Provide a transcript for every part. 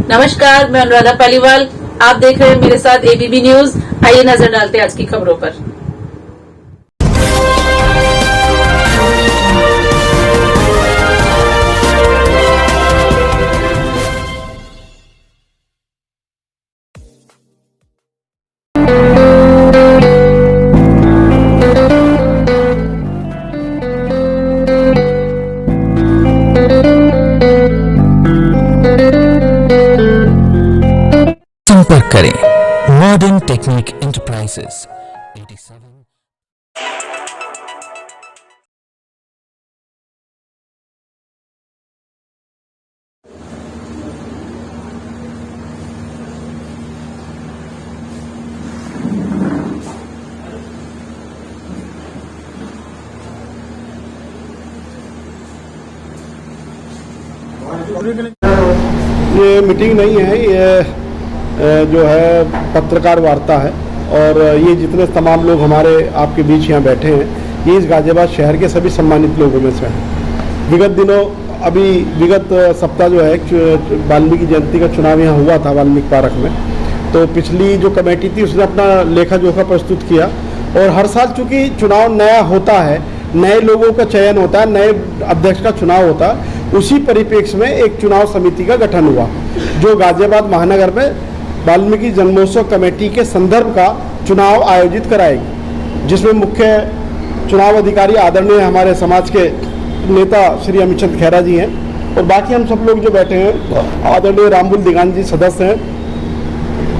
नमस्कार, मैं अनुराधा पालीवाल। आप देख रहे हैं मेरे साथ एबीपी न्यूज। आइए नजर डालते हैं आज की खबरों पर। संपर्क करें मॉडर्न टेक्निक एंटरप्राइजेस 87। ये मीटिंग नहीं है, ये जो है पत्रकार वार्ता है। और ये जितने तमाम लोग हमारे आपके बीच यहाँ बैठे हैं, ये इस गाजियाबाद शहर के सभी सम्मानित लोगों में से हैं। विगत सप्ताह जो है वाल्मीकि जयंती का चुनाव यहाँ हुआ था वाल्मीकि पार्क में। तो पिछली जो कमेटी थी उसने अपना लेखा जोखा प्रस्तुत किया। और हर साल चूँकि चुनाव नया होता है, नए लोगों का चयन होता है, नए अध्यक्ष का चुनाव होता है, उसी परिप्रेक्ष्य में एक चुनाव समिति का गठन हुआ जो गाजियाबाद महानगर में वाल्मीकि जन्मोत्सव कमेटी के संदर्भ का चुनाव आयोजित कराएगी, जिसमें मुख्य चुनाव अधिकारी आदरणीय हमारे समाज के नेता श्री अमित चंद खैरा जी हैं। और बाकी हम सब लोग जो बैठे हैं, आदरणीय रामबुल दिगान जी सदस्य हैं,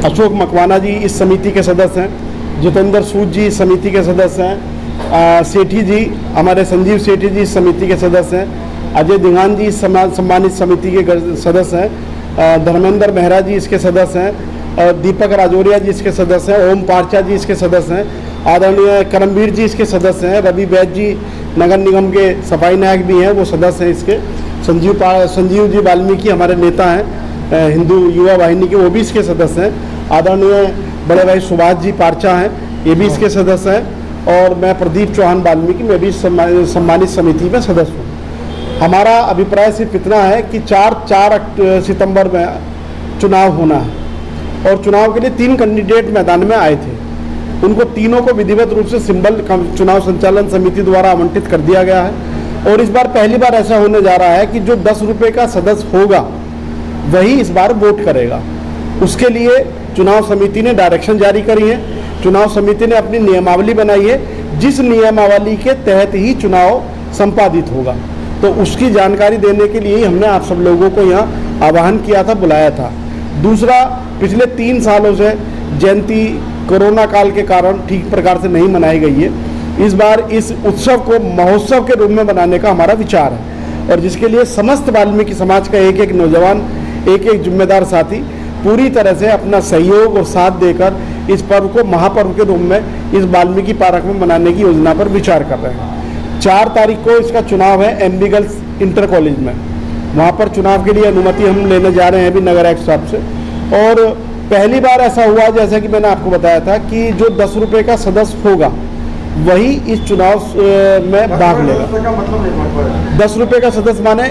अशोक मकवाना जी इस समिति के सदस्य हैं, जितेंद्र सूद जी इस समिति के सदस्य हैं, सेठी जी हमारे संजीव सेठी जी इस समिति के सदस्य हैं, अजय दिगान जी इस सम्मानित समिति के सदस्य हैं, धर्मेंद्र मेहरा जी इसके सदस्य हैं, दीपक राजौरिया जी इसके सदस्य हैं, ओम पारचा जी इसके सदस्य हैं, आदरणीय करमवीर जी इसके सदस्य हैं, रवि वैद्य जी नगर निगम के सफाई नायक भी हैं, वो सदस्य हैं इसके, संजीव जी वाल्मीकि हमारे नेता हैं हिंदू युवा वाहिनी के, वो भी इसके सदस्य हैं, आदरणीय बड़े भाई सुभाष जी पारचा हैं, ये भी इसके सदस्य हैं, और मैं प्रदीप चौहान वाल्मीकि, मैं भी सम्मानित समिति में सदस्य हूँ। हमारा अभिप्राय सिर्फ इतना है कि 4 सितंबर में चुनाव होना है और चुनाव के लिए 3 कैंडिडेट मैदान में आए थे। उनको तीनों को विधिवत रूप से सिंबल चुनाव संचालन समिति द्वारा आवंटित कर दिया गया है। और इस बार पहली बार ऐसा होने जा रहा है कि जो 10 रुपये का सदस्य होगा वही इस बार वोट करेगा। उसके लिए चुनाव समिति ने डायरेक्शन जारी करी है, चुनाव समिति ने अपनी नियमावली बनाई है, जिस नियमावली के तहत ही चुनाव संपादित होगा। तो उसकी जानकारी देने के लिए ही हमने आप सब लोगों को यहाँ आह्वान किया था, बुलाया था। दूसरा, पिछले 3 सालों से जयंती कोरोना काल के कारण ठीक प्रकार से नहीं मनाई गई है। इस बार इस उत्सव को महोत्सव के रूप में बनाने का हमारा विचार है, और जिसके लिए समस्त वाल्मीकि समाज का एक नौजवान, एक जिम्मेदार साथी पूरी तरह से अपना सहयोग और साथ देकर इस पर्व को महापर्व के रूप में इस वाल्मीकि पार्क में मनाने की योजना पर विचार कर रहे हैं। 4 तारीख को इसका चुनाव है एमबी गर्ल्स इंटर कॉलेज में। वहाँ पर चुनाव के लिए अनुमति हम लेने जा रहे हैं अभी नगर आयुक्त साहब से। और पहली बार ऐसा हुआ, जैसा कि मैंने आपको बताया था, कि जो 10 रुपये का सदस्य होगा वही इस चुनाव में भाग लेगा। 10 रुपये का सदस्य माने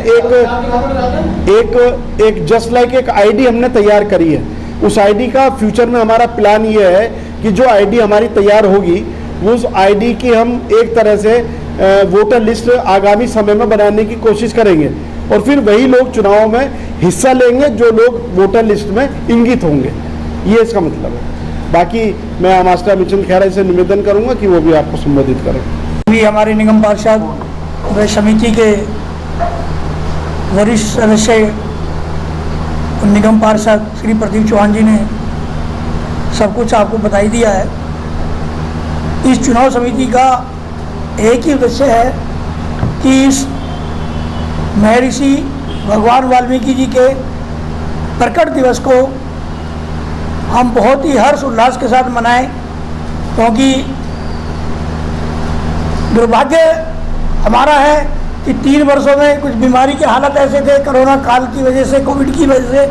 एक जस्ट लाइक एक आईडी हमने तैयार करी है। उस आईडी का फ्यूचर में हमारा प्लान ये है कि जो आईडी हमारी तैयार होगी उस आईडी की हम एक तरह से वोटर लिस्ट आगामी समय में बनाने की कोशिश करेंगे, और फिर वही लोग चुनाव में हिस्सा लेंगे जो लोग वोटर लिस्ट में इंगित होंगे। ये इसका मतलब है। बाकी मैं मास्टर अमित चंद खैरा से निवेदन करूंगा कि वो भी आपको संबोधित करें। भी हमारे निगम पार्षद व समिति के वरिष्ठ सदस्य निगम पार्षद श्री प्रदीप चौहान जी ने सब कुछ आपको बताई दिया है। इस चुनाव समिति का एक ही उद्देश्य है कि इस महर्षि भगवान वाल्मीकि जी के प्रकट दिवस को हम बहुत ही हर्ष उल्लास के साथ मनाएं, क्योंकि दुर्भाग्य हमारा है कि 3 वर्षों में कुछ बीमारी के हालात ऐसे थे, कोरोना काल की वजह से, कोविड की वजह से,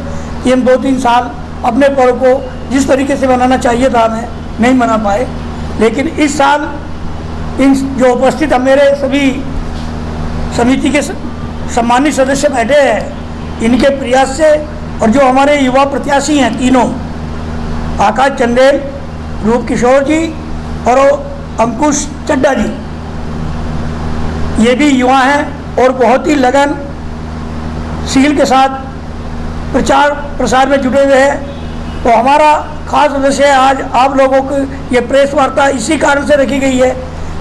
कि हम 2-3 साल अपने पर्व को जिस तरीके से मनाना चाहिए था हमें नहीं मना पाए। लेकिन इस साल इन जो उपस्थित मेरे सभी समिति के सम्मानित सदस्य बैठे हैं, इनके प्रयास से और जो हमारे युवा प्रत्याशी हैं तीनों, आकाश चंदेल, रूप किशोर जी और अंकुश चड्ढा जी, ये भी युवा हैं और बहुत ही लगनशील के साथ प्रचार प्रसार में जुटे हुए हैं। तो हमारा खास उद्देश्य है आज आप लोगों को ये प्रेस वार्ता इसी कारण से रखी गई है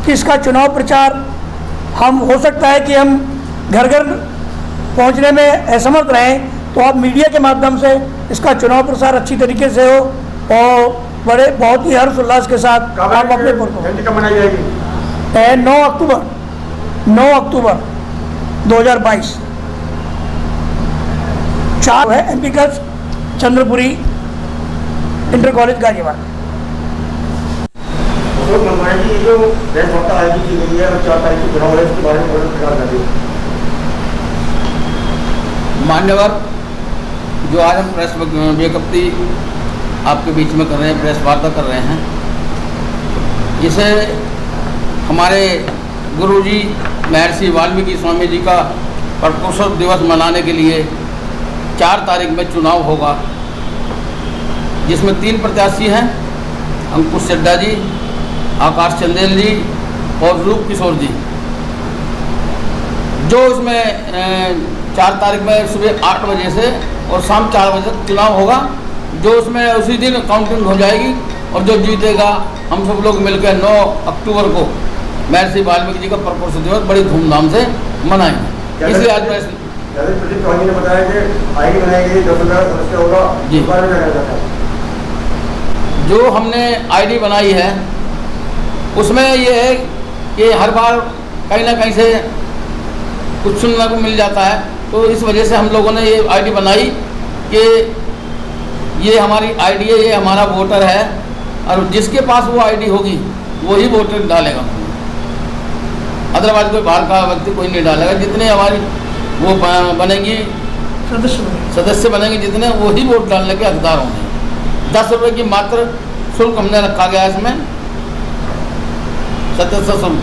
कि इसका चुनाव प्रचार हम हो सकता है कि हम घर घर पहुंचने में असमर्थ रहें, तो आप मीडिया के माध्यम से इसका चुनाव प्रसार अच्छी तरीके से हो और बड़े बहुत ही हर्ष उल्लास के साथ आप अपने जयंती कब मनाई जाएगी? 9 अक्टूबर 2022 4 है एमपीकस चंद्रपुरी इंटर कॉलेज गाजियाबाद। अशोक गंगवार जी, जो प्रेस वार्ता आयोजित की गई है और 4 तारीख को चुनाव है, इसके बारे में थोड़ा प्रचार कर दीजिए। मान्यवर, जो आज हम प्रेस विज्ञप्ति आपके बीच में कर रहे हैं, प्रेस वार्ता कर रहे हैं, इसे हमारे गुरुजी महर्षि वाल्मीकि स्वामी जी का प्रकोत्सव दिवस मनाने के लिए 4 तारीख में चुनाव होगा, जिसमें 3 प्रत्याशी हैं, अंकुश चड्ढा जी, आकाश चंदेल जी और रूप किशोर जी। जो इसमें 4 तारीख में सुबह 8 बजे से और शाम 4 बजे तक चुनाव होगा, जो उसमें उसी दिन काउंटिंग हो जाएगी और जो जीतेगा हम सब लोग मिलकर 9 अक्टूबर को महर्षि वाल्मीकि जी का प्रकोत्सव दिवस बड़ी धूमधाम से मनाएंगे। इसलिए आज प्रदीप चौहान जी ने बताया कि आईडी बनाई गई, 10-15 सदस्य होगा, इस बारे में क्या कहना चाहते हैं? जो हमने आईडी बनाई है उसमें ये है कि हर बार कहीं ना कहीं से कुछ सुनने को मिल जाता है, तो इस वजह से हम लोगों ने ये आईडी बनाई कि ये हमारी आईडी है, ये हमारा वोटर है और जिसके पास वो आईडी होगी वही वोटर डालेगा, अदरवाइज कोई बाहर का व्यक्ति कोई नहीं डालेगा। जितने हमारी वो बनेंगी सदस्य बनेंगे जितने, वही वोट डालने के हकदार होंगे। 10 रुपये की मात्र शुल्क हमने रखा गया है इसमें, सदस्य शुल्क।